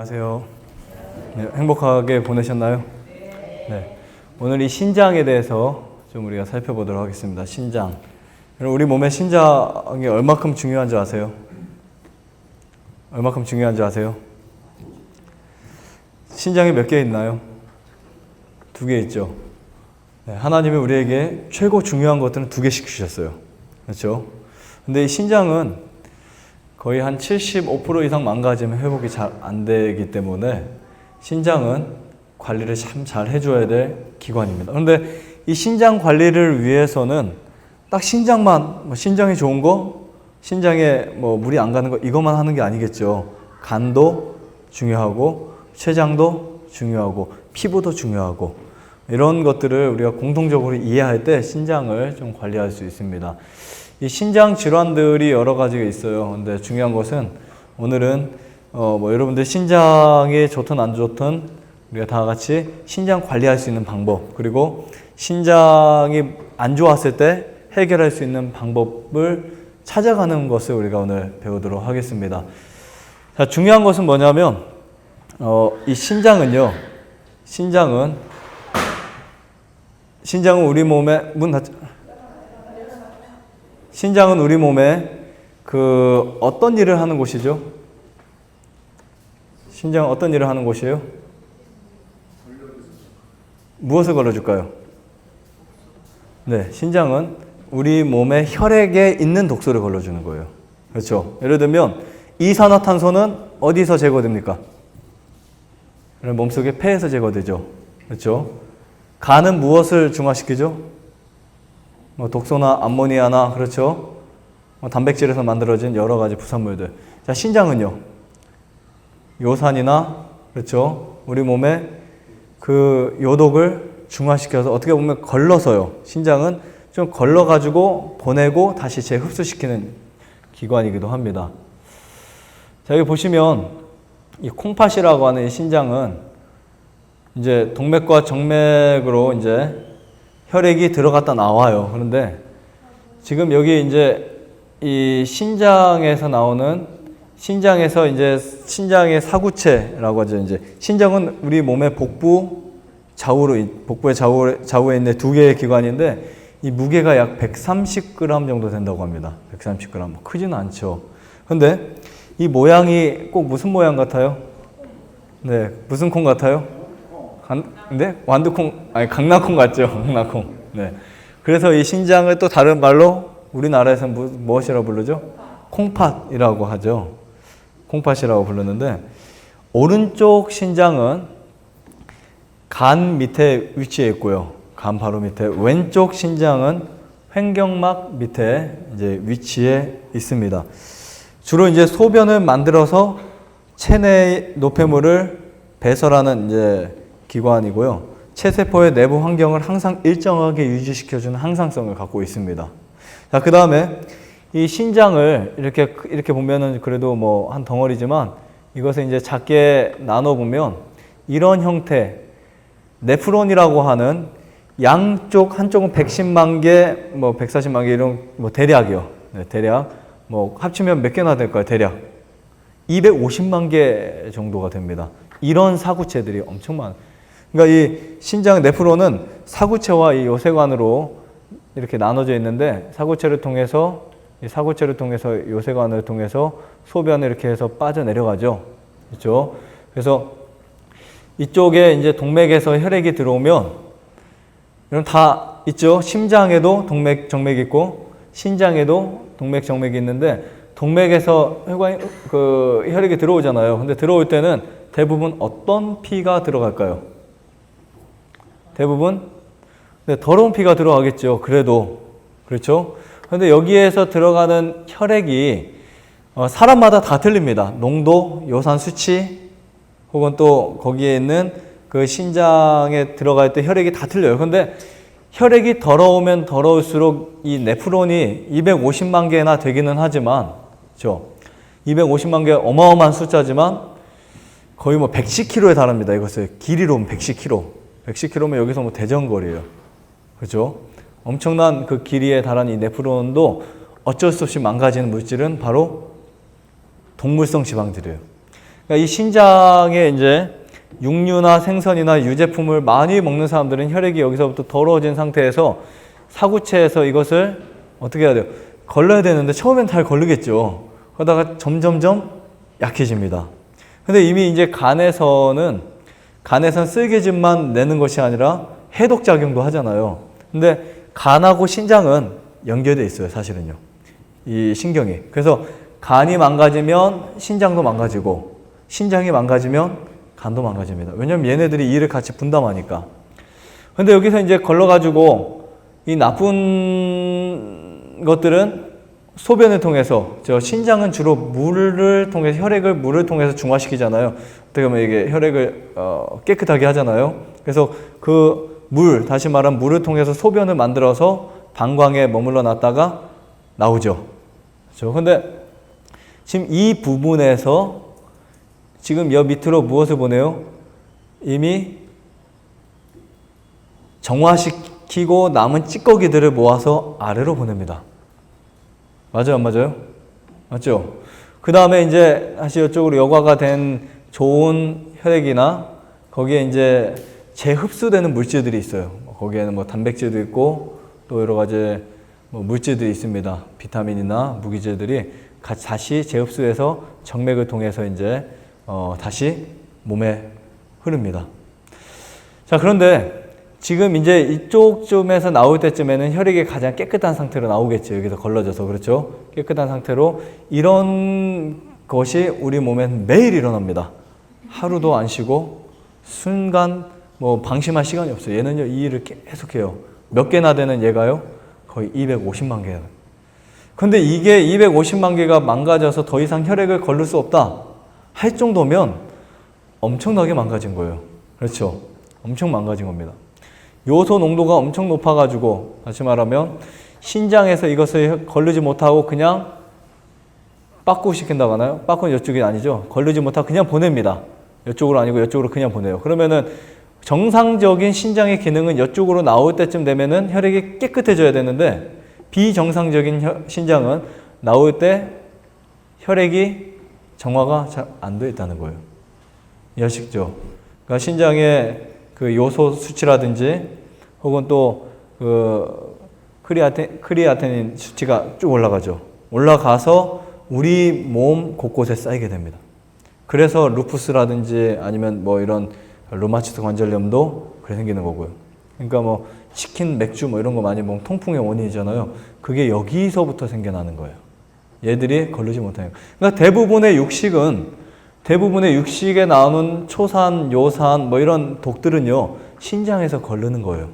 안녕하세요. 네, 행복하게 보내셨나요? 네. 오늘 이 신장에 대해서 좀 우리가 살펴보도록 하겠습니다. 신장. 여러분, 우리 몸의 신장이 얼마큼 중요한 줄 아세요? 얼마큼 중요한 줄 아세요? 신장이 몇 개 있나요? 2개 있죠. 네, 하나님이 우리에게 최고 중요한 것들은 2개씩 주셨어요. 그렇죠? 근데 이 신장은 거의 한 75% 이상 망가지면 회복이 잘 안 되기 때문에 신장은 관리를 참 잘 해줘야 될 기관입니다. 그런데 이 신장 관리를 위해서는 딱 신장만, 신장이 좋은 거, 신장에 물이 안 가는 거, 이것만 하는 게 아니겠죠. 간도 중요하고, 췌장도 중요하고, 피부도 중요하고, 이런 것들을 우리가 공통적으로 이해할 때 신장을 좀 관리할 수 있습니다. 이 신장 질환들이 여러 가지가 있어요. 근데 중요한 것은 오늘은 여러분들 신장이 좋든 안 좋든 우리가 다 같이 신장 관리할 수 있는 방법, 그리고 신장이 안 좋았을 때 해결할 수 있는 방법을 찾아가는 것을 우리가 오늘 배우도록 하겠습니다. 자, 중요한 것은 뭐냐면 이 신장은 우리 몸에 신장은 우리 몸에 어떤 일을 하는 곳이죠? 신장은 어떤 일을 하는 곳이에요? 무엇을 걸러줄까요? 네, 신장은 우리 몸의 혈액에 있는 독소를 걸러주는 거예요. 그렇죠? 예를 들면 이산화탄소는 어디서 제거됩니까? 몸속의 폐에서 제거되죠. 그렇죠? 간은 무엇을 중화시키죠? 독소나 암모니아나, 그렇죠? 단백질에서 만들어진 여러 가지 부산물들. 자, 신장은요? 요산이나, 그렇죠? 우리 몸에 요독을 중화시켜서 어떻게 보면 걸러서요. 신장은 좀 걸러가지고 보내고 다시 재흡수시키는 기관이기도 합니다. 자, 여기 보시면 이 콩팥이라고 하는 이 신장은 이제 동맥과 정맥으로 이제 혈액이 들어갔다 나와요. 그런데 지금 여기 이제 이 신장에서 나오는 신장의 사구체라고 하죠. 이제 신장은 우리 몸의 복부의 좌우에 있는 2개의 기관인데 이 무게가 약 130g 정도 된다고 합니다. 130g. 크지는 않죠. 그런데 이 모양이 꼭 무슨 모양 같아요? 네, 무슨 콩 같아요? 네? 완두콩, 아니, 강낭콩 같죠? 강낭콩. 네. 그래서 이 신장을 또 다른 말로 우리나라에서는 무엇이라고 부르죠? 콩팥이라고 하죠. 콩팥이라고 부르는데, 오른쪽 신장은 간 밑에 위치해 있고요. 간 바로 밑에. 왼쪽 신장은 횡격막 밑에 이제 위치해 있습니다. 주로 이제 소변을 만들어서 체내 노폐물을 배설하는 이제 기관이고요. 체세포의 내부 환경을 항상 일정하게 유지시켜주는 항상성을 갖고 있습니다. 자, 그 다음에 이 신장을 이렇게 보면은 그래도 한 덩어리지만 이것을 이제 작게 나눠보면 이런 형태, 네프론이라고 하는 양쪽, 한쪽은 110만 개, 140만 개 이런 대략이요. 네, 대략. 합치면 몇 개나 될까요? 대략. 250만 개 정도가 됩니다. 이런 사구체들이 엄청 많아요. 그러니까 이 신장 네프론은 사구체와 이 요세관으로 이렇게 나눠져 있는데 사구체를 통해서 요세관을 통해서 소변을 이렇게 해서 빠져내려가죠. 그렇죠? 그래서 이쪽에 이제 동맥에서 혈액이 들어오면 이런 다 있죠. 심장에도 동맥, 정맥이 있고 신장에도 동맥, 정맥이 있는데 동맥에서 혈액이 들어오잖아요. 근데 들어올 때는 대부분 어떤 피가 들어갈까요? 대부분 더러운 피가 들어가겠죠. 그래도 그렇죠. 그런데 여기에서 들어가는 혈액이 사람마다 다 틀립니다. 농도, 요산 수치, 혹은 또 거기에 있는 그 신장에 들어갈 때 혈액이 다 틀려요. 그런데 혈액이 더러우면 더러울수록 이 네프론이 250만 개나 되기는 하지만, 그렇죠? 250만 개 어마어마한 숫자지만 거의 110kg에 달합니다. 이것을 길이로 110kg. 110km면 여기서 대전거리예요. 그렇죠? 엄청난 그 길이에 달한 이 네프론도 어쩔 수 없이 망가지는 물질은 바로 동물성 지방들이에요. 그러니까 이 신장에 이제 육류나 생선이나 유제품을 많이 먹는 사람들은 혈액이 여기서부터 더러워진 상태에서 사구체에서 이것을 어떻게 해야 돼요? 걸러야 되는데 처음엔 잘 걸르겠죠. 그러다가 점점점 약해집니다. 근데 이미 이제 간에선 쓸개즙만 내는 것이 아니라 해독작용도 하잖아요. 근데 간하고 신장은 연결되어 있어요, 사실은요. 이 신경이. 그래서 간이 망가지면 신장도 망가지고, 신장이 망가지면 간도 망가집니다. 왜냐면 얘네들이 이 일을 같이 분담하니까. 근데 여기서 이제 걸러가지고 이 나쁜 것들은 소변을 통해서, 신장은 주로 물을 통해서, 물을 통해서 중화시키잖아요. 어떻게 보면 이게 혈액을 깨끗하게 하잖아요. 그래서 그 다시 말하면 물을 통해서 소변을 만들어서 방광에 머물러 놨다가 나오죠. 그렇죠? 근데 지금 이 부분에서 지금 여 밑으로 무엇을 보내요? 이미 정화시키고 남은 찌꺼기들을 모아서 아래로 보냅니다. 맞아요, 안 맞아요? 맞죠? 그 다음에 이제 다시 이쪽으로 여과가 된 좋은 혈액이나 거기에 이제 재흡수되는 물질들이 있어요. 거기에는 뭐 단백질도 있고 또 여러 가지 뭐 물질들이 있습니다. 비타민이나 무기질들이 다시 재흡수해서 정맥을 통해서 이제 다시 몸에 흐릅니다. 자, 그런데 지금 이제 이쪽쯤에서 나올 때쯤에는 혈액이 가장 깨끗한 상태로 나오겠죠. 여기서 걸러져서. 그렇죠? 깨끗한 상태로 이런 것이 우리 몸엔 매일 일어납니다. 하루도 안 쉬고 순간 뭐 방심할 시간이 없어요. 얘는요, 이 일을 계속해요. 몇 개나 되는 얘가요? 거의 250만 개예요. 근데 이게 250만 개가 망가져서 더 이상 혈액을 걸릴 수 없다 할 정도면 엄청나게 망가진 거예요. 그렇죠? 엄청 망가진 겁니다. 요소 농도가 엄청 높아가지고, 다시 말하면 신장에서 이것을 걸르지 못하고 그냥 빠꾸 시킨다고 하나요? 빠꾸는 이쪽이 아니죠. 걸르지 못하고 그냥 보냅니다. 이쪽으로 아니고 이쪽으로 그냥 보내요. 그러면은 정상적인 신장의 기능은 이쪽으로 나올 때쯤 되면은 혈액이 깨끗해져야 되는데, 비정상적인 신장은 나올 때 혈액이 정화가 잘 안 돼 있다는 거예요. 이해하시죠? 그러니까 신장의 그 요소 수치라든지 혹은 또 그 크리아티닌 수치가 쭉 올라가죠. 올라가서 우리 몸 곳곳에 쌓이게 됩니다. 그래서 루푸스라든지 아니면 뭐 이런 류마티스 관절염도 그래 생기는 거고요. 그러니까 뭐 치킨, 맥주 뭐 이런 거 많이 먹으면 통풍의 원인이잖아요. 그게 여기서부터 생겨나는 거예요. 얘들이 걸르지 못하니까. 그러니까 대부분의 육식에 나오는 초산, 요산 뭐 이런 독들은요, 신장에서 걸르는 거예요.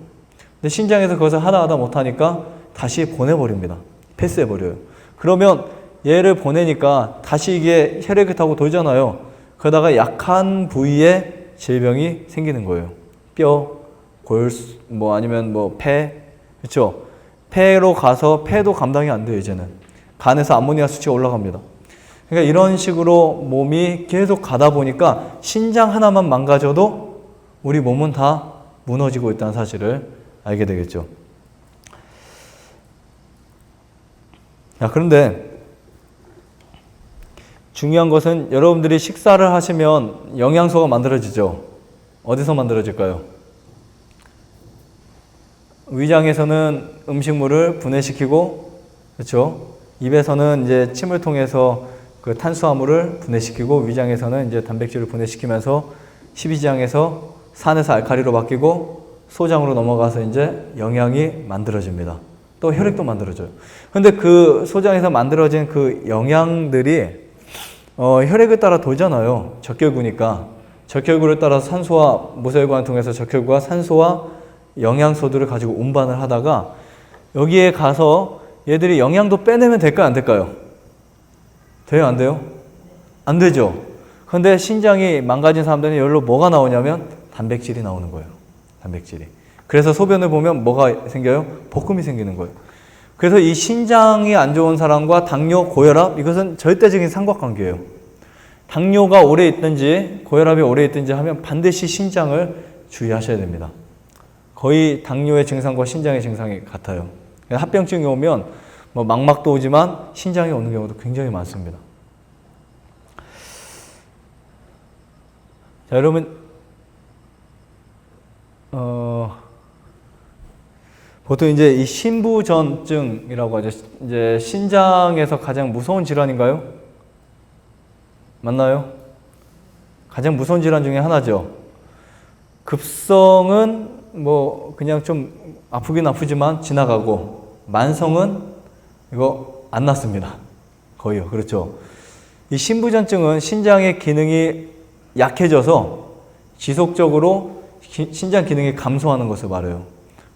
근데 신장에서 그것을 하다 못하니까 다시 보내버립니다. 패스해버려요. 그러면 얘를 보내니까 다시 이게 혈액을 타고 돌잖아요. 그러다가 약한 부위에 질병이 생기는 거예요. 뼈, 뭐 아니면 뭐 폐, 그렇죠? 폐로 가서 폐도 감당이 안 돼요, 이제는. 간에서 암모니아 수치가 올라갑니다. 그러니까 이런 식으로 몸이 계속 가다 보니까 신장 하나만 망가져도 우리 몸은 다 무너지고 있다는 사실을 알게 되겠죠. 자, 그런데 중요한 것은 여러분들이 식사를 하시면 영양소가 만들어지죠. 어디서 만들어질까요? 위장에서는 음식물을 분해시키고, 그렇죠? 입에서는 이제 침을 통해서 그 탄수화물을 분해시키고, 위장에서는 이제 단백질을 분해시키면서 십이지장에서 산에서 알칼리로 바뀌고 소장으로 넘어가서 이제 영양이 만들어집니다. 또 혈액도 만들어져요. 근데 그 소장에서 만들어진 그 영양들이 혈액을 따라 돌잖아요. 적혈구니까. 적혈구를 따라 산소와 모세혈관을 통해서 적혈구가 산소와 영양소들을 가지고 운반을 하다가 여기에 가서 얘들이 영양도 빼내면 될까요? 안 될까요? 돼요? 안 돼요? 안 되죠. 그런데 신장이 망가진 사람들은 여기로 뭐가 나오냐면 단백질이 나오는 거예요. 단백질이. 그래서 소변을 보면 뭐가 생겨요? 복금이 생기는 거예요. 그래서 이 신장이 안 좋은 사람과 당뇨, 고혈압, 이것은 절대적인 삼각관계예요. 당뇨가 오래 있든지 고혈압이 오래 있든지 하면 반드시 신장을 주의하셔야 됩니다. 거의 당뇨의 증상과 신장의 증상이 같아요. 합병증이 오면 뭐 망막도 오지만 신장이 오는 경우도 굉장히 많습니다. 자, 여러분, 보통 이제 이 신부전증이라고 하죠. 이제 신장에서 가장 무서운 질환인가요? 맞나요? 가장 무서운 질환 중에 하나죠. 급성은 뭐 그냥 좀 아프긴 아프지만 지나가고, 만성은 이거 안 낫습니다. 거의요. 그렇죠. 이 신부전증은 신장의 기능이 약해져서 지속적으로 신장 기능이 감소하는 것을 말해요.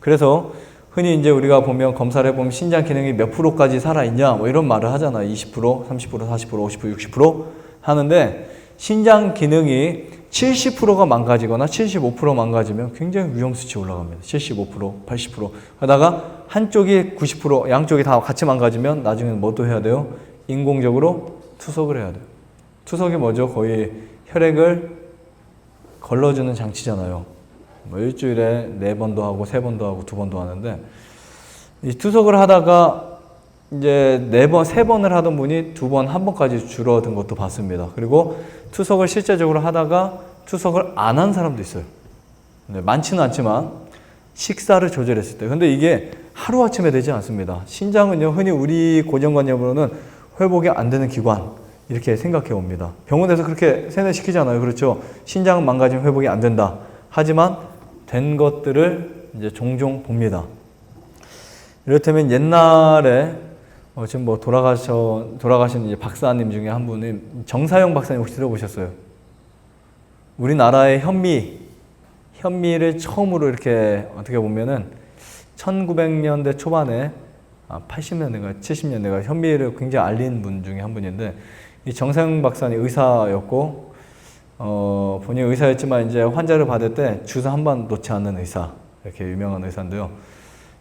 그래서 흔히 이제 우리가 보면 검사를 해보면 신장 기능이 몇 프로까지 살아있냐 뭐 이런 말을 하잖아요. 20%, 30%, 40%, 50%, 60% 하는데, 신장 기능이 70%가 망가지거나 75% 망가지면 굉장히 위험수치 올라갑니다. 75%, 80% 하다가 한쪽이 90%, 양쪽이 다 같이 망가지면 나중에는 뭐도 해야 돼요? 인공적으로 투석을 해야 돼요. 투석이 뭐죠? 거의 혈액을 걸러주는 장치잖아요. 뭐 일주일에 4번도 하고 3번도 하고 2번도 하는데, 이 투석을 하다가 이제 4번, 3번을 하던 분이 2번, 1번까지 줄어든 것도 봤습니다. 그리고 투석을 실제적으로 하다가 투석을 안 한 사람도 있어요. 네, 많지는 않지만 식사를 조절했을 때. 근데 이게 하루아침에 되지 않습니다. 신장은요, 흔히 우리 고정관념으로는 회복이 안 되는 기관, 이렇게 생각해 옵니다. 병원에서 그렇게 세뇌시키잖아요. 그렇죠. 신장 망가지면 회복이 안 된다. 하지만 된 것들을 이제 종종 봅니다. 이를테면 옛날에 지금 뭐 돌아가신 이제 박사님 중에 한 분이 정사영 박사님 혹시 들어보셨어요? 우리나라의 현미를 처음으로 이렇게 어떻게 보면은 1900년대 초반에 80년대인가 70년대가 현미를 굉장히 알린 분 중에 한 분인데, 이 정사영 박사님 의사였고, 본인이 의사였지만 이제 환자를 받을 때 주사 한 번 놓지 않는 의사, 이렇게 유명한 의사인데요.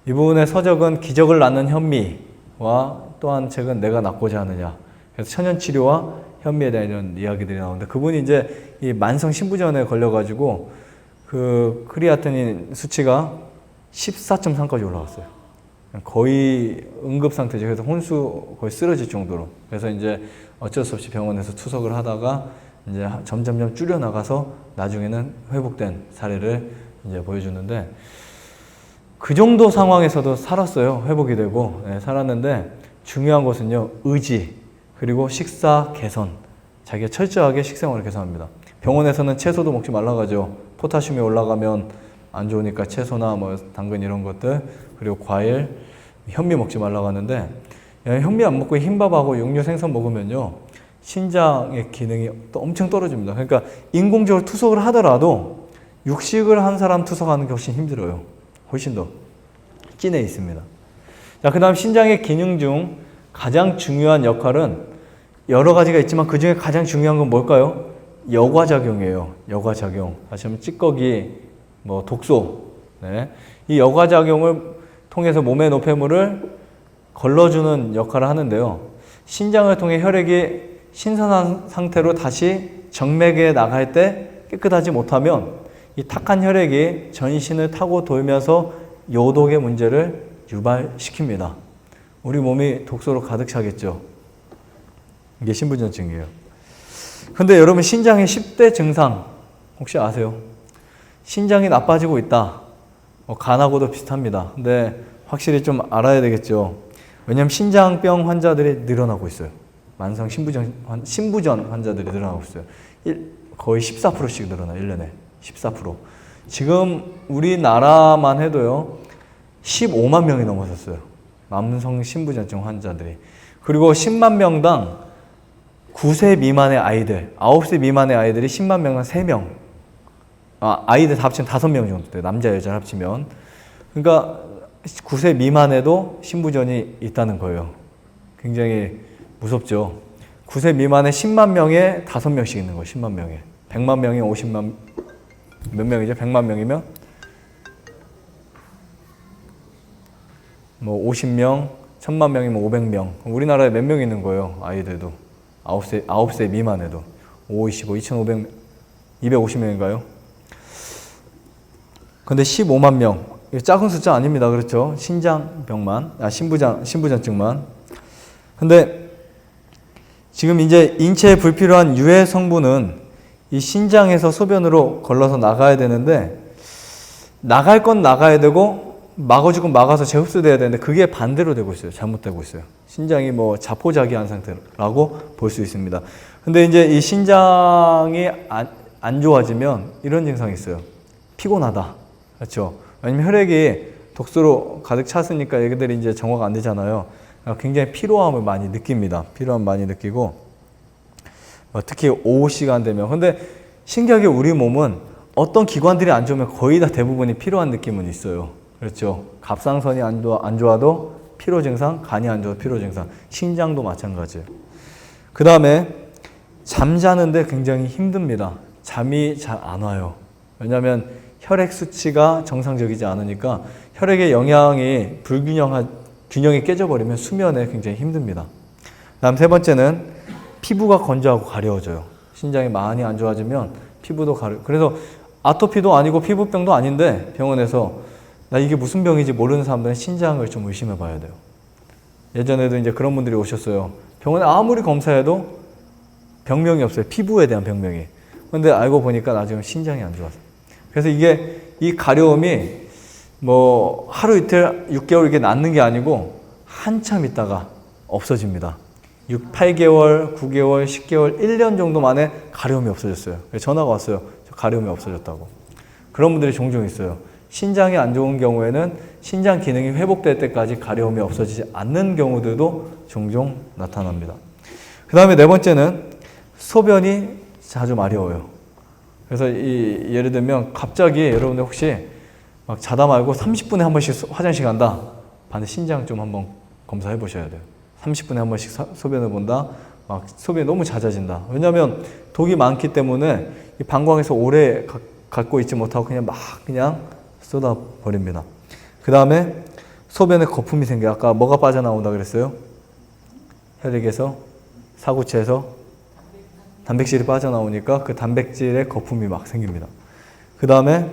이분의 서적은 기적을 낳는 현미와 또한 책은 내가 낫고자 하느냐. 그래서 천연치료와 현미에 대한 이런 이야기들이 나오는데, 그분이 이제 이 만성 신부전에 걸려가지고 그 크리아티닌 수치가 14.3까지 올라갔어요. 거의 응급 상태죠. 그래서 혼수 거의 쓰러질 정도로. 그래서 이제 어쩔 수 없이 병원에서 투석을 하다가 이제 점점점 줄여나가서 나중에는 회복된 사례를 이제 보여주는데, 그 정도 상황에서도 살았어요. 회복이 되고. 네, 살았는데 중요한 것은요, 의지, 그리고 식사 개선. 자기가 철저하게 식생활을 개선합니다. 병원에서는 채소도 먹지 말라고 하죠. 포타슘이 올라가면 안 좋으니까 채소나 뭐 당근 이런 것들, 그리고 과일, 현미 먹지 말라고 하는데, 현미 안 먹고 흰밥하고 육류 생선 먹으면요, 신장의 기능이 또 엄청 떨어집니다. 그러니까 인공적으로 투석을 하더라도 육식을 한 사람 투석하는 게 훨씬 힘들어요. 훨씬 더 찐해 있습니다. 자, 그 다음 신장의 기능 중 가장 중요한 역할은 여러 가지가 있지만 그 중에 가장 중요한 건 뭘까요? 여과작용이에요. 여과작용. 다시 한번 찌꺼기, 뭐 독소. 네. 이 여과작용을 통해서 몸의 노폐물을 걸러주는 역할을 하는데요. 신장을 통해 혈액이 신선한 상태로 다시 정맥에 나갈 때 깨끗하지 못하면 이 탁한 혈액이 전신을 타고 돌면서 요독의 문제를 유발시킵니다. 우리 몸이 독소로 가득 차겠죠. 이게 신부전증이에요. 근데 여러분, 신장의 10대 증상 혹시 아세요? 신장이 나빠지고 있다. 간하고도 비슷합니다. 근데 확실히 좀 알아야 되겠죠. 왜냐하면 신장병 환자들이 늘어나고 있어요. 만성 신부전 환자들이 늘어나고 있어요. 거의 14%씩 늘어나요. 1년에. 14%. 지금 우리나라만 해도요, 15만 명이 넘어섰어요. 만성 신부전증 환자들이. 그리고 10만 명당 9세 미만의 아이들, 9세 미만의 아이들이 10만 명당 3명. 아이들 다 합치면 5명 정도 돼요. 남자, 여자 합치면. 그러니까 9세 미만에도 신부전이 있다는 거예요. 굉장히 무섭죠. 9세 미만에 10만 명에 5명씩 있는 거예요. 10만 명에. 100만 명이 50만, 몇 명이죠? 100만 명이면 뭐 50명, 1000만 명이면 500명. 우리나라에 몇 명 있는 거예요? 아이들도. 9세 미만에도. 5, 25, 2500, 250명인가요? 근데 15만 명. 이거 작은 숫자 아닙니다. 그렇죠? 신장병만, 신부전증만. 근데 지금 이제 인체에 불필요한 유해 성분은 이 신장에서 소변으로 걸러서 나가야 되는데 나갈 건 나가야 되고 막아주고 막아서 재흡수돼야 되는데 그게 반대로 되고 있어요. 잘못되고 있어요. 신장이 뭐 자포자기한 상태라고 볼 수 있습니다. 근데 이제 이 신장이 안 좋아지면 이런 증상이 있어요. 피곤하다. 그렇죠? 왜냐면 혈액이 독소로 가득 찼으니까 얘들이 이제 정화가 안 되잖아요. 굉장히 피로함을 많이 느낍니다. 피로함 많이 느끼고 특히 오후 시간 되면. 근데 신기하게 우리 몸은 어떤 기관들이 안 좋으면 거의 다 대부분이 피로한 느낌은 있어요. 그렇죠? 갑상선이 안 좋아도 피로 증상, 간이 안 좋아도 피로 증상, 신장도 마찬가지예요. 그 다음에 잠자는데 굉장히 힘듭니다. 잠이 잘 안 와요. 왜냐하면 혈액 수치가 정상적이지 않으니까 혈액의 영양이 균형이 깨져버리면 수면에 굉장히 힘듭니다. 다음 세 번째는 피부가 건조하고 가려워져요. 신장이 많이 안 좋아지면 피부도 그래서 아토피도 아니고 피부병도 아닌데 병원에서 나 이게 무슨 병인지 모르는 사람들은 신장을 좀 의심해 봐야 돼요. 예전에도 이제 그런 분들이 오셨어요. 병원에 아무리 검사해도 병명이 없어요. 피부에 대한 병명이. 근데 알고 보니까 나중에 신장이 안 좋아서. 그래서 이 가려움이 뭐 하루 이틀 6개월 이게 낫는 게 아니고 한참 있다가 없어집니다. 8개월, 9개월, 10개월, 1년 정도 만에 가려움이 없어졌어요. 전화가 왔어요. 가려움이 없어졌다고. 그런 분들이 종종 있어요. 신장이 안 좋은 경우에는 신장 기능이 회복될 때까지 가려움이 없어지지 않는 경우들도 종종 나타납니다. 그 다음에 네 번째는 소변이 자주 마려워요. 그래서 예를 들면 갑자기 여러분들 혹시 막 자다 말고 30분에 한 번씩 화장실 간다. 반드시 신장 좀 한번 검사해 보셔야 돼요. 30분에 한 번씩 소변을 본다. 막 소변이 너무 잦아진다. 왜냐하면 독이 많기 때문에 이 방광에서 오래 갖고 있지 못하고 그냥 쏟아버립니다. 그 다음에 소변에 거품이 생겨요. 아까 뭐가 빠져나온다 그랬어요? 혈액에서, 사구체에서 단백질이 빠져나오니까 그 단백질에 거품이 막 생깁니다. 그 다음에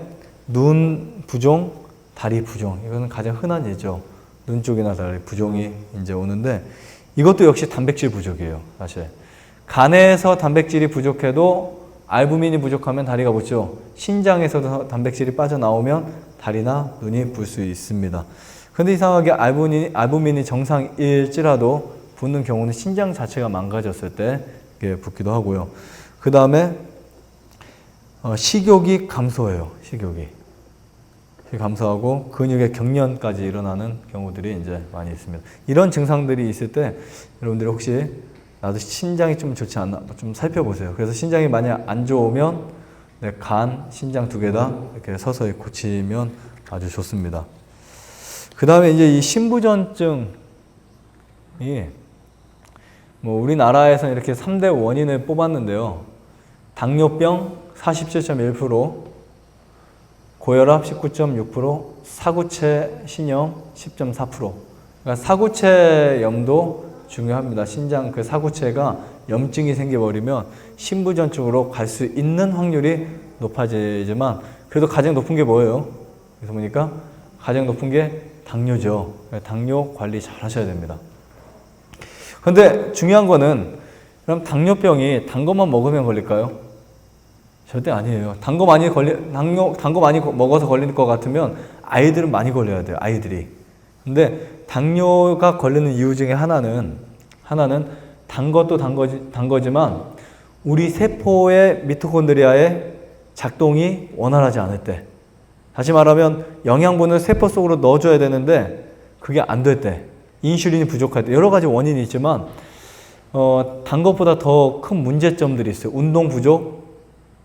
눈 부종, 다리 부종. 이거는 가장 흔한 예죠. 눈 쪽이나 다리 부종이 이제 오는데 이것도 역시 단백질 부족이에요. 사실 간에서 단백질이 부족해도 알부민이 부족하면 다리가 붓죠. 신장에서도 단백질이 빠져나오면 다리나 눈이 붓을 수 있습니다. 근데 이상하게 알부민이 정상일지라도 붓는 경우는 신장 자체가 망가졌을 때 붓기도 하고요. 그 다음에 식욕이 감소해요. 식욕이 감소하고 근육의 경련까지 일어나는 경우들이 이제 많이 있습니다. 이런 증상들이 있을 때 여러분들이 혹시 나도 신장이 좀 좋지 않나 좀 살펴보세요. 그래서 신장이 만약 안 좋으면 간, 신장 두 개 다 이렇게 서서히 고치면 아주 좋습니다. 그 다음에 이제 이 신부전증이 뭐 우리나라에서 이렇게 3대 원인을 뽑았는데요. 당뇨병 47.1%, 고혈압 19.6%, 사구체 신염 10.4%. 그러니까 사구체염도 중요합니다. 신장 그 사구체가 염증이 생겨버리면 신부전증으로 갈 수 있는 확률이 높아지지만 그래도 가장 높은 게 뭐예요? 그래서 보니까 가장 높은 게 당뇨죠. 당뇨 관리 잘 하셔야 됩니다. 근데 중요한 거는 그럼 당뇨병이 단 것만 먹으면 걸릴까요? 절대 아니에요. 단 거 많이 먹어서 걸릴 것 같으면 아이들은 많이 걸려야 돼요. 아이들이. 근데 당뇨가 걸리는 이유 중에 하나는 단 것도 단 거지만 우리 세포의 미토콘드리아의 작동이 원활하지 않을 때, 다시 말하면 영양분을 세포 속으로 넣어줘야 되는데 그게 안 될 때, 인슐린이 부족할 때, 여러 가지 원인이 있지만 단 것보다 더 큰 문제점들이 있어요. 운동 부족,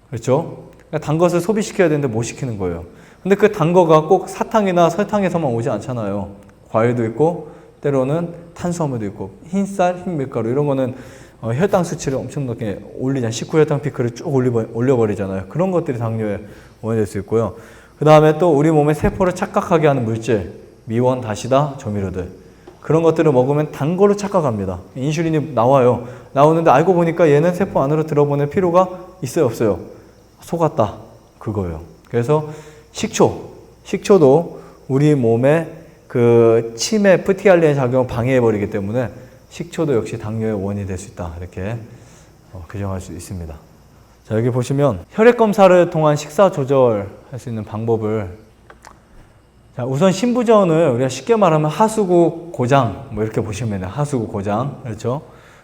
그렇죠? 단 것을 소비시켜야 되는데 못 시키는 거예요. 근데 그 단 거가 꼭 사탕이나 설탕에서만 오지 않잖아요. 과일도 있고 때로는 탄수화물도 있고 흰쌀, 흰밀가루 이런 거는 혈당 수치를 엄청나게 올리잖아요. 식후혈당 피크를 쭉 올려버리잖아요. 그런 것들이 당뇨의 원인이 될 수 있고요. 그 다음에 또 우리 몸의 세포를 착각하게 하는 물질, 미원, 다시다, 조미료들, 그런 것들을 먹으면 단 거로 착각합니다. 인슐린이 나와요. 나오는데 알고 보니까 얘는 세포 안으로 들어보낼 필요가 있어요, 없어요? 속았다, 그거예요. 그래서 식초도 우리 몸에 그 치매, 프티알리엔 작용을 방해해버리기 때문에 식초도 역시 당뇨의 원인이 될 수 있다. 이렇게 규정할 수 있습니다. 자, 여기 보시면 혈액 검사를 통한 식사 조절할 수 있는 방법을, 자, 우선 신부전을 우리가 쉽게 말하면 하수구 고장 뭐 이렇게 보시면 돼요. 하수구 고장. 그렇죠?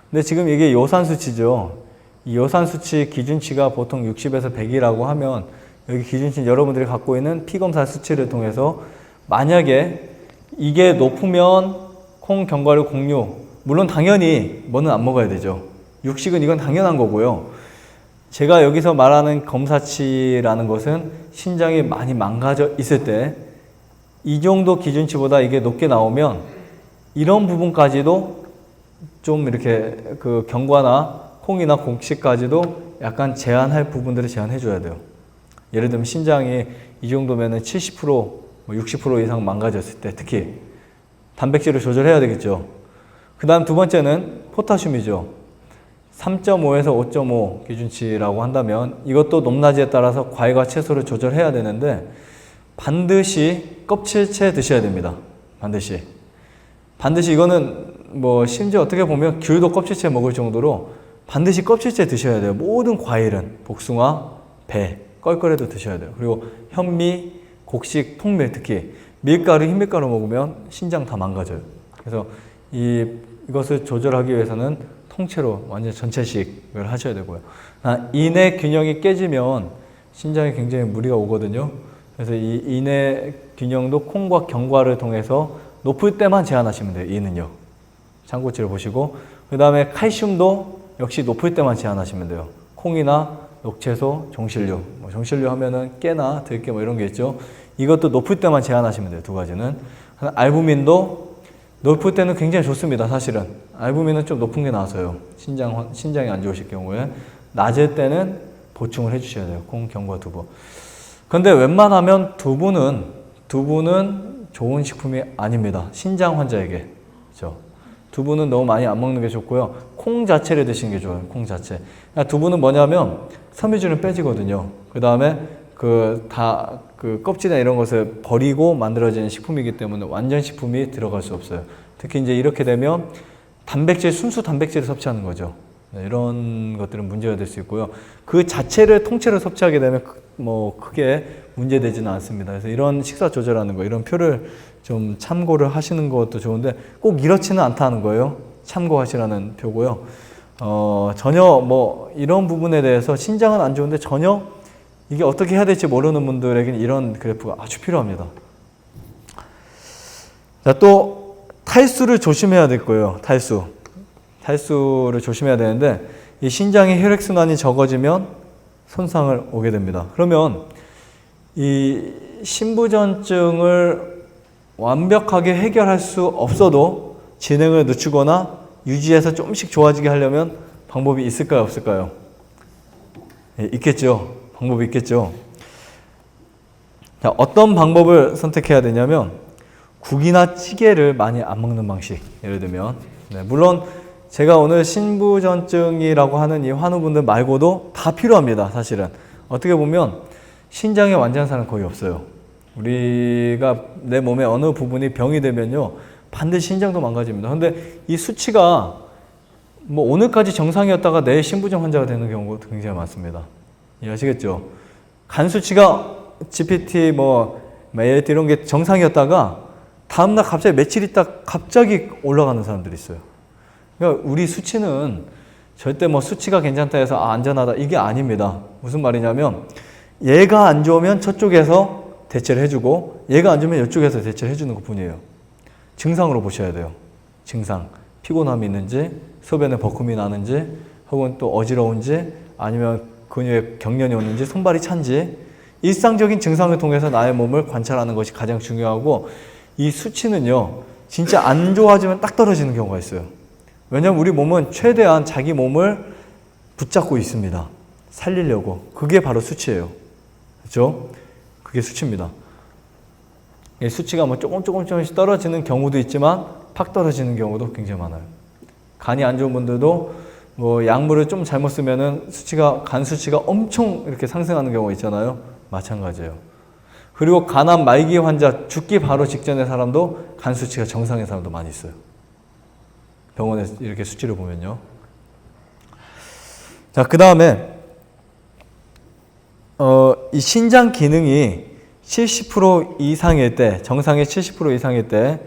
근데 지금 이게 요산 수치죠. 이 요산 수치 기준치가 보통 60에서 100이라고 하면 여기 기준치 여러분들이 갖고 있는 피검사 수치를 통해서 만약에 이게 높으면 콩, 견과류, 곡류, 물론 당연히 뭐는 안 먹어야 되죠. 육식은 이건 당연한 거고요. 제가 여기서 말하는 검사치라는 것은 신장이 많이 망가져 있을 때 이 정도 기준치보다 이게 높게 나오면 이런 부분까지도 좀 이렇게 그 견과나 콩이나 곡식까지도 약간 제한할 부분들을 제한해 줘야 돼요. 예를 들면 신장이 이 정도면은 70%, 60% 이상 망가졌을 때 특히 단백질을 조절해야 되겠죠. 그 다음 두 번째는 포타슘이죠. 3.5에서 5.5 기준치라고 한다면 이것도 높낮이에 따라서 과일과 채소를 조절해야 되는데 반드시 껍질째 드셔야 됩니다. 반드시 이거는 뭐 심지어 어떻게 보면 귤도 껍질째 먹을 정도로 반드시 껍질째 드셔야 돼요. 모든 과일은 복숭아, 배, 껄껄해도 드셔야 돼요. 그리고 현미, 곡식, 통밀 특히 밀가루, 흰밀가루 먹으면 신장 다 망가져요. 그래서 이것을 조절하기 위해서는 통째로 완전 전체식을 하셔야 되고요. 인의 균형이 깨지면 신장에 굉장히 무리가 오거든요. 그래서 이 인의 균형도 콩과 견과를 통해서 높을 때만 제한하시면 돼요. 이는요. 참고치를 보시고 그 다음에 칼슘도 역시 높을 때만 제한하시면 돼요. 콩이나 녹채소, 종실류. 종실류 하면은 깨나 들깨 뭐 이런 게 있죠. 이것도 높을 때만 제한하시면 돼요. 두 가지는. 알부민도 높을 때는 굉장히 좋습니다. 사실은. 알부민은 좀 높은 게 나아서요. 신장이 안 좋으실 경우에. 낮을 때는 보충을 해주셔야 돼요. 콩, 견과, 두부. 근데 웬만하면 두부는 좋은 식품이 아닙니다. 신장 환자에게. 그렇죠? 두부는 너무 많이 안 먹는 게 좋고요. 콩 자체를 드시는 게 좋아요. 콩 자체. 두부는 뭐냐면 섬유질은 빼지거든요. 그 다음에 그 껍질이나 이런 것을 버리고 만들어지는 식품이기 때문에 완전 식품이 들어갈 수 없어요. 특히 이제 이렇게 되면 순수 단백질을 섭취하는 거죠. 이런 것들은 문제가 될 수 있고요. 그 자체를 통째로 섭취하게 되면 뭐 크게 문제되지는 않습니다. 그래서 이런 식사 조절하는 거, 이런 표를 좀 참고를 하시는 것도 좋은데 꼭 이렇지는 않다는 거예요. 참고하시라는 표고요. 전혀 뭐 이런 부분에 대해서 신장은 안 좋은데 전혀 이게 어떻게 해야 될지 모르는 분들에게는 이런 그래프가 아주 필요합니다. 자, 또 탈수를 조심해야 될 거예요. 탈수를 조심해야 되는데 이 신장의 혈액순환이 적어지면 손상을 오게 됩니다. 그러면 이 신부전증을 완벽하게 해결할 수 없어도 진행을 늦추거나 유지해서 조금씩 좋아지게 하려면 방법이 있을까요? 없을까요? 있겠죠. 방법이 있겠죠. 자, 어떤 방법을 선택해야 되냐면 국이나 찌개를 많이 안 먹는 방식. 예를 들면 물론 제가 오늘 신부전증이라고 하는 이 환우분들 말고도 다 필요합니다. 사실은 어떻게 보면 신장에 완전한 사람은 거의 없어요. 우리가 내 몸의 어느 부분이 병이 되면요 반드시 신장도 망가집니다. 근데 이 수치가 뭐 오늘까지 정상이었다가 내일 신부전 환자가 되는 경우도 굉장히 많습니다. 이해하시겠죠? 간 수치가 GPT ALT 이런 게 정상이었다가 다음날 갑자기 며칠 있다 갑자기 올라가는 사람들이 있어요. 그러니까 우리 수치는 절대 수치가 괜찮다 해서 안전하다 이게 아닙니다. 무슨 말이냐면 얘가 안 좋으면 저쪽에서 대체를 해주고 얘가 안 좋으면 이쪽에서 대체를 해주는 것 뿐이에요. 증상으로 보셔야 돼요. 증상. 피곤함이 있는지, 소변에 버금이 나는지, 혹은 또 어지러운지, 아니면 근육에 경련이 오는지, 손발이 찬지, 일상적인 증상을 통해서 나의 몸을 관찰하는 것이 가장 중요하고 이 수치는요, 진짜 안 좋아지면 딱 떨어지는 경우가 있어요. 왜냐하면 우리 몸은 최대한 자기 몸을 붙잡고 있습니다. 살리려고. 그게 바로 수치예요. 그렇죠? 그게 수치입니다. 수치가 조금씩 떨어지는 경우도 있지만 팍 떨어지는 경우도 굉장히 많아요. 간이 안 좋은 분들도 약물을 좀 잘못 쓰면은 간 수치가 엄청 이렇게 상승하는 경우가 있잖아요. 마찬가지예요. 그리고 간암 말기 환자 죽기 바로 직전의 사람도 간 수치가 정상인 사람도 많이 있어요. 병원에서 이렇게 수치를 보면요. 자, 그 다음에 이 신장 기능이 70% 이상일 때, 정상의 70% 이상일 때,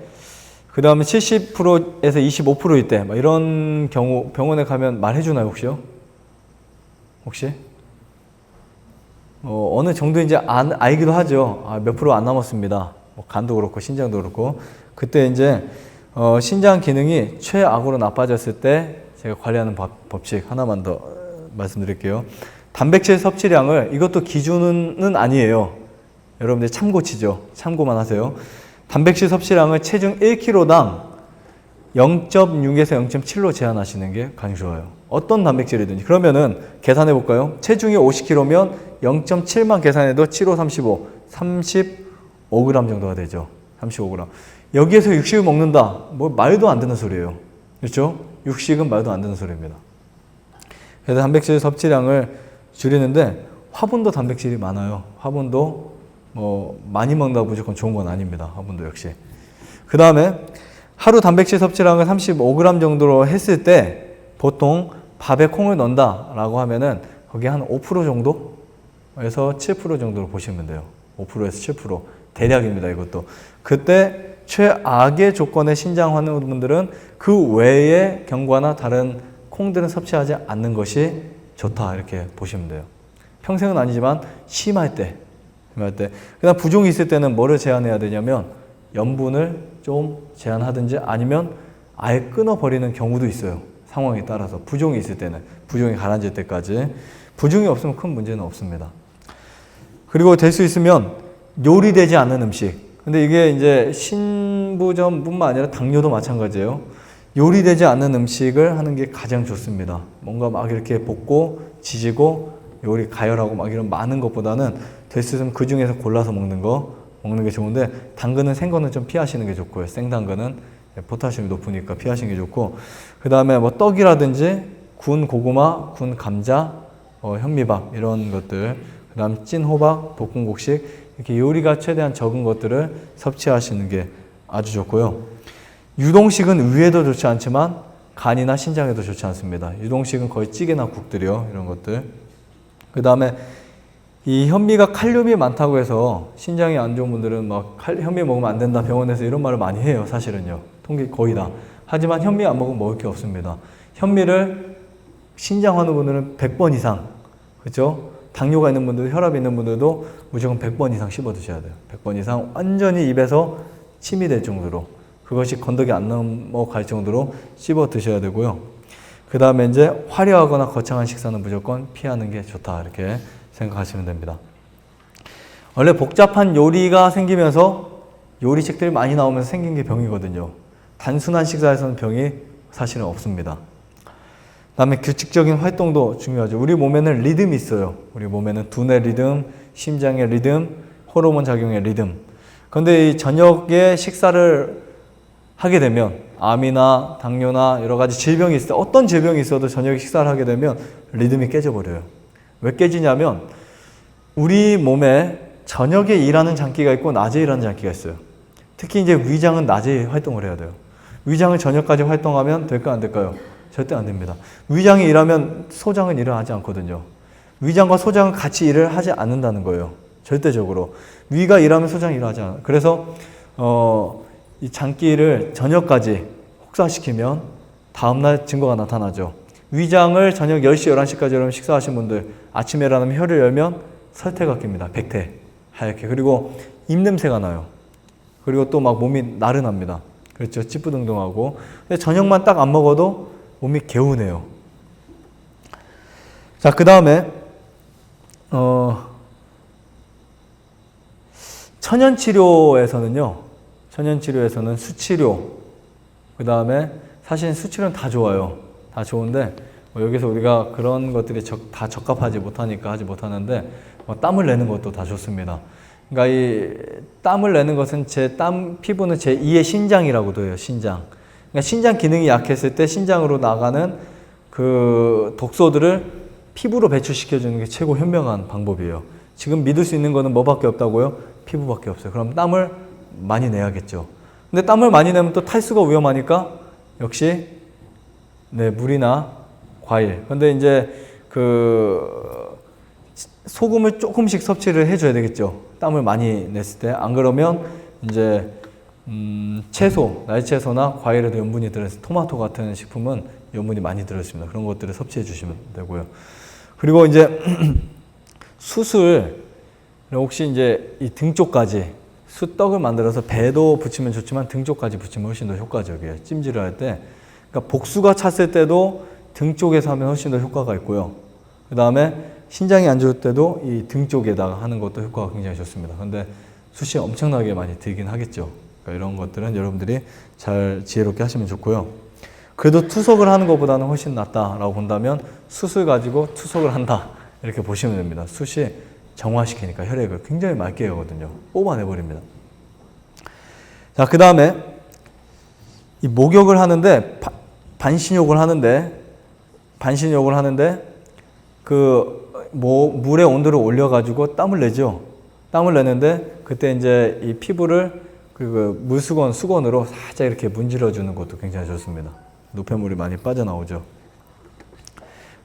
그 다음에 70%에서 25%일 때, 막 이런 경우 병원에 가면 말해주나요, 혹시요? 혹시? 어느 정도인지 알기도 하죠. 몇 프로 안 남았습니다. 뭐 간도 그렇고, 신장도 그렇고. 그때 이제, 신장 기능이 최악으로 나빠졌을 때, 제가 관리하는 법칙 하나만 더 말씀드릴게요. 단백질 섭취량을, 이것도 기준은 아니에요. 여러분들 참고치죠. 참고만 하세요. 단백질 섭취량을 체중 1kg당 0.6에서 0.7로 제한하시는 게 가장 좋아요. 어떤 단백질이든지. 그러면은 계산해 볼까요? 체중이 50kg면 0.7만 계산해도 7, 5, 35, 35g 정도가 되죠. 35g. 여기에서 육식을 먹는다. 뭐 말도 안 되는 소리예요. 그렇죠? 육식은 말도 안 되는 소리입니다. 그래서 단백질 섭취량을 줄이는데 화분도 단백질이 많아요. 화분도 뭐 많이 먹는다고 무조건 좋은 건 아닙니다. 화분도 역시. 그 다음에 하루 단백질 섭취량을 35g 정도로 했을 때 보통 밥에 콩을 넣는다라고 하면은 거기에 한 5% 정도에서 7% 정도로 보시면 돼요. 5%에서 7% 대략입니다. 이것도. 그때 최악의 조건의 신장 환우분들은 그 외의 견과나 다른 콩들은 섭취하지 않는 것이 좋다 이렇게 보시면 돼요. 평생은 아니지만 심할 때. 그다음 부종이 있을 때는 뭐를 제한해야 되냐면 염분을 좀 제한하든지 아니면 아예 끊어버리는 경우도 있어요. 상황에 따라서. 부종이 있을 때는. 부종이 가라앉을 때까지. 부종이 없으면 큰 문제는 없습니다. 그리고 될 수 있으면 요리되지 않는 음식. 근데 이게 이제 신부전뿐만 아니라 당뇨도 마찬가지예요. 요리되지 않는 음식을 하는 게 가장 좋습니다. 뭔가 막 이렇게 볶고 지지고 요리 가열하고 막 이런 많은 것보다는 될 수 있으면 그 중에서 골라서 먹는 게 좋은데 당근은 생거는 좀 피하시는 게 좋고요. 생당근은 포타슘이 높으니까 피하시는 게 좋고 그 다음에 뭐 떡이라든지 구운 고구마, 구운 감자, 현미밥 이런 것들 그 다음 찐 호박, 볶은 곡식 이렇게 요리가 최대한 적은 것들을 섭취하시는 게 아주 좋고요. 유동식은 위에도 좋지 않지만 간이나 신장에도 좋지 않습니다. 유동식은 거의 찌개나 국들이요. 이런 것들. 그 다음에 이 현미가 칼륨이 많다고 해서 신장이 안 좋은 분들은 막 현미 먹으면 안 된다 병원에서 이런 말을 많이 해요. 사실은요. 통계 거의 다. 하지만 현미 안 먹으면 먹을 게 없습니다. 현미를 신장 환우분들은 100번 이상 그렇죠? 당뇨가 있는 분들, 혈압이 있는 분들도 무조건 100번 이상 씹어 드셔야 돼요. 100번 이상 완전히 입에서 침이 될 정도로 그것이 건더기 안 넘어갈 정도로 씹어 드셔야 되고요. 그 다음에 이제 화려하거나 거창한 식사는 무조건 피하는 게 좋다 이렇게 생각하시면 됩니다. 원래 복잡한 요리가 생기면서 요리책들이 많이 나오면서 생긴 게 병이거든요. 단순한 식사에서는 병이 사실은 없습니다. 그 다음에 규칙적인 활동도 중요하죠. 우리 몸에는 리듬이 있어요. 우리 몸에는 두뇌 리듬, 심장의 리듬, 호르몬 작용의 리듬. 그런데 이 저녁에 식사를 하게 되면 암이나 당뇨나 여러 가지 질병이 있을 때 어떤 질병이 있어도 저녁에 식사를 하게 되면 리듬이 깨져버려요. 왜 깨지냐면 우리 몸에 저녁에 일하는 장기가 있고 낮에 일하는 장기가 있어요. 특히 이제 위장은 낮에 활동을 해야 돼요. 위장을 저녁까지 활동하면 될까 안 될까요? 절대 안 됩니다. 위장이 일하면 소장은 일을 하지 않거든요. 위장과 소장은 같이 일을 하지 않는다는 거예요. 절대적으로. 위가 일하면 소장이 일하지 않아요. 그래서 이 장기를 저녁까지 혹사시키면 다음날 증거가 나타나죠. 위장을 저녁 10시, 11시까지 여러분 식사하신 분들 아침에 일어나면 혀를 열면 설태가 낍니다. 백태, 하얗게. 그리고 입냄새가 나요. 그리고 또 막 몸이 나른합니다. 그렇죠. 찌뿌둥둥하고. 근데 저녁만 딱 안 먹어도 몸이 개운해요. 자, 그 다음에 천연치료에서는 수치료, 그 다음에 사실 수치료는 다 좋아요. 다 좋은데 여기서 우리가 그런 것들이 다 적합하지 못하니까 하지 못하는데 땀을 내는 것도 다 좋습니다. 그러니까 이 땀을 내는 것은 피부는 제2의 신장이라고도 해요. 신장. 그러니까 신장 기능이 약했을 때 신장으로 나가는 그 독소들을 피부로 배출시켜주는 게 최고 현명한 방법이에요. 지금 믿을 수 있는 거는 뭐밖에 없다고요? 피부밖에 없어요. 그럼 땀을 많이 내야겠죠. 근데 땀을 많이 내면 또 탈수가 위험하니까 역시 물이나 과일. 근데 이제 소금을 조금씩 섭취를 해줘야 되겠죠. 땀을 많이 냈을 때. 안 그러면 이제 채소, 날채소나 과일에도 염분이 들어있어요. 토마토 같은 식품은 염분이 많이 들어있습니다. 그런 것들을 섭취해 주시면 되고요. 그리고 이제 숯을 혹시 이제 이 등 쪽까지 숯떡을 만들어서 배도 붙이면 좋지만 등 쪽까지 붙이면 훨씬 더 효과적이에요. 찜질을 할 때. 그러니까 복수가 찼을 때도 등 쪽에서 하면 훨씬 더 효과가 있고요. 그 다음에 신장이 안 좋을 때도 이 등 쪽에다가 하는 것도 효과가 굉장히 좋습니다. 근데 숯이 엄청나게 많이 들긴 하겠죠. 그러니까 이런 것들은 여러분들이 잘 지혜롭게 하시면 좋고요. 그래도 투석을 하는 것보다는 훨씬 낫다라고 본다면 숯을 가지고 투석을 한다 이렇게 보시면 됩니다. 숯이 정화시키니까 혈액을 굉장히 맑게 하거든요. 뽑아내버립니다. 자, 그 다음에 이 목욕을 하는데 반신욕을 하는데 그 물의 온도를 올려가지고 땀을 내죠. 땀을 내는데 그때 이제 이 피부를 그 수건으로 살짝 이렇게 문질러 주는 것도 굉장히 좋습니다. 노폐물이 많이 빠져나오죠.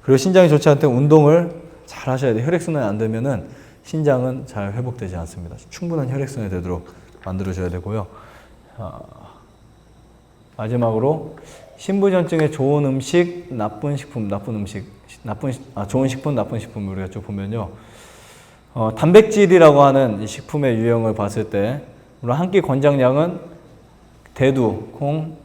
그리고 신장이 좋지 않을 때 운동을 잘 하셔야 돼요. 혈액순환이 안 되면은 신장은 잘 회복되지 않습니다. 충분한 혈액순환이 되도록 만들어줘야 되고요. 마지막으로 신부전증에 좋은 음식, 나쁜 식품, 좋은 식품, 나쁜 식품 우리가 쭉 보면요. 단백질이라고 하는 이 식품의 유형을 봤을 때 물론 한 끼 권장량은 대두, 콩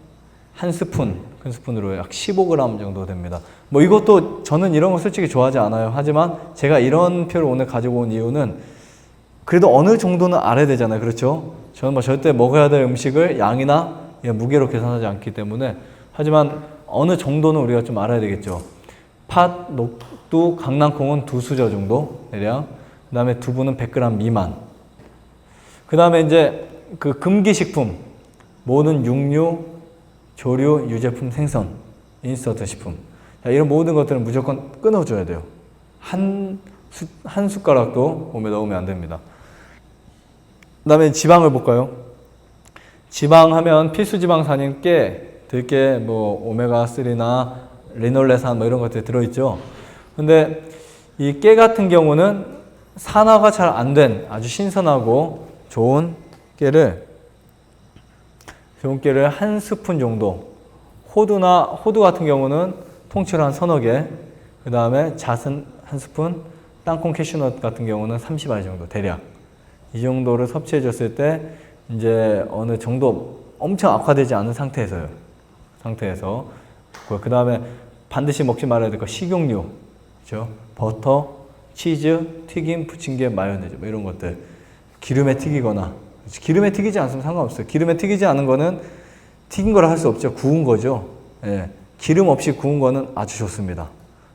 한 스푼, 큰 스푼으로 약 15g 정도 됩니다. 뭐 이것도 저는 이런 거 솔직히 좋아하지 않아요. 하지만 제가 이런 표를 오늘 가지고 온 이유는 그래도 어느 정도는 알아야 되잖아요. 그렇죠? 저는 뭐 절대 먹어야 될 음식을 양이나 무게로 계산하지 않기 때문에 하지만 어느 정도는 우리가 좀 알아야 되겠죠. 팥, 녹두, 강낭콩은 2수저 정도 대략. 그 다음에 두부는 100g 미만. 그 다음에 이제 그 금기식품, 모든 육류, 조류, 유제품, 생선, 인스턴트 식품. 자, 이런 모든 것들은 무조건 끊어줘야 돼요. 한 숟가락도 몸에 넣으면 안 됩니다. 그 다음에 지방을 볼까요? 지방 하면 필수지방산인 깨, 들깨, 뭐 오메가3나 리놀레산 뭐 이런 것들이 들어있죠. 근데 이 깨 같은 경우는 산화가 잘 안 된 아주 신선하고 좋은 깨를 한 스푼 정도, 호두 같은 경우는 통째로 한 서너 개, 그 다음에 잣은 한 스푼, 땅콩 캐슈넛 같은 경우는 30알 정도 대략 이 정도를 섭취해 줬을 때 이제 어느 정도 엄청 악화되지 않은 상태에서 그 다음에 반드시 먹지 말아야 될 거 식용유, 그렇죠? 버터, 치즈, 튀김, 부침개, 마요네즈 뭐 이런 것들 기름에 튀기거나 기름에 튀기지 않으면 상관없어요. 기름에 튀기지 않은 거는 튀긴 거라 할 수 없죠. 구운 거죠. 예. 기름 없이 구운 거는 아주 좋습니다.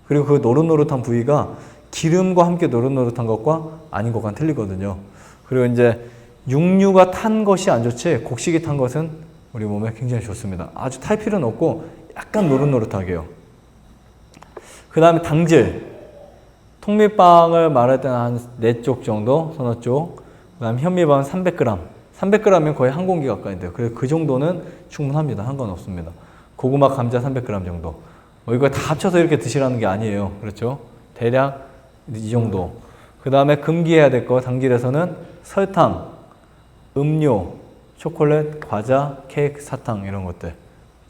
그리고 그 노릇노릇한 부위가 기름과 함께 노릇노릇한 것과 아닌 것과는 틀리거든요. 그리고 이제 육류가 탄 것이 안 좋지 곡식이 탄 것은 우리 몸에 굉장히 좋습니다. 아주 탈 필요는 없고 약간 노릇노릇하게요. 그 다음에 당질. 통밀빵을 말할 때는 한 4쪽 정도, 서너 쪽. 그 다음 현미밥은 300g. 300g이면 거의 한 공기 가까이 돼요. 그래서 그 정도는 충분합니다. 상관없습니다. 고구마, 감자 300g 정도. 뭐 이거 다 합쳐서 이렇게 드시라는 게 아니에요. 그렇죠? 대략 이 정도. 그 다음에 금기해야 될 거, 당질에서는 설탕, 음료, 초콜릿, 과자, 케이크, 사탕 이런 것들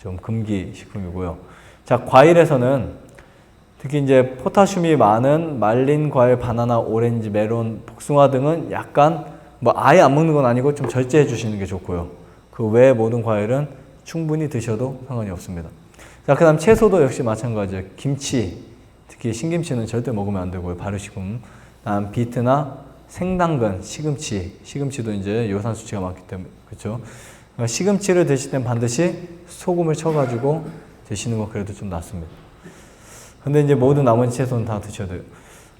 좀 금기 식품이고요. 자, 과일에서는 특히 이제 포타슘이 많은 말린 과일, 바나나, 오렌지, 메론, 복숭아 등은 약간 뭐 아예 안 먹는 건 아니고 좀 절제해 주시는 게 좋고요. 그 외의 모든 과일은 충분히 드셔도 상관이 없습니다. 자, 그 다음 채소도 역시 마찬가지예요. 김치, 특히 신김치는 절대 먹으면 안 되고요. 발효식품. 다음 비트나 생당근, 시금치도 이제 요산 수치가 많기 때문에 그렇죠. 그러니까 시금치를 드실 땐 반드시 소금을 쳐가지고 드시는 건 그래도 좀 낫습니다. 근데 이제 모든 나머지 채소는 다 드셔야 돼요.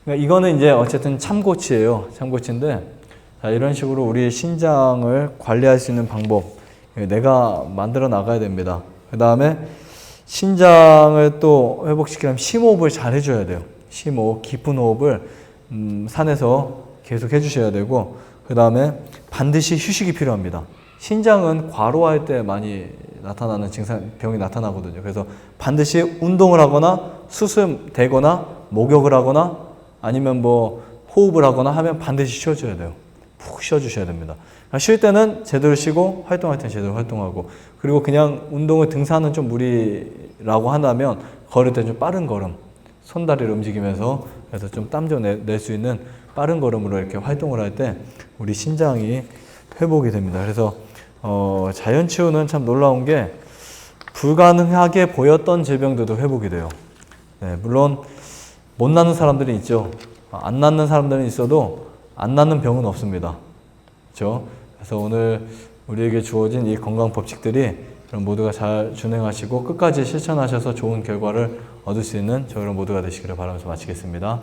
그러니까 이거는 이제 어쨌든 참고치예요. 참고치인데 자, 이런 식으로 우리 신장을 관리할 수 있는 방법 내가 만들어 나가야 됩니다. 그 다음에 신장을 또 회복시키려면 심호흡을 잘 해줘야 돼요. 심호흡, 깊은 호흡을 산에서 계속 해주셔야 되고 그 다음에 반드시 휴식이 필요합니다. 신장은 과로할 때 많이 나타나는 병이 나타나거든요. 그래서 반드시 운동을 하거나 수술되거나 목욕을 하거나 아니면 뭐 호흡을 하거나 하면 반드시 쉬어줘야 돼요. 푹 쉬어주셔야 됩니다. 쉴 때는 제대로 쉬고 활동할 때는 제대로 활동하고, 그리고 그냥 운동을 등산은 좀 무리라고 한다면 걸을 때 좀 빠른 걸음, 손다리를 움직이면서 그래서 좀 땀 좀 낼 수 있는 빠른 걸음으로 이렇게 활동을 할 때 우리 신장이 회복이 됩니다. 그래서 자연치유는 참 놀라운 게 불가능하게 보였던 질병들도 회복이 돼요. 네, 물론 못 낫는 사람들이 있죠. 안 낫는 사람들은 있어도 안 낫는 병은 없습니다. 그렇죠? 그래서 오늘 우리에게 주어진 이 건강 법칙들이 여러분 모두가 잘 준행하시고 끝까지 실천하셔서 좋은 결과를 얻을 수 있는 저희 모두가 되시기를 바라면서 마치겠습니다.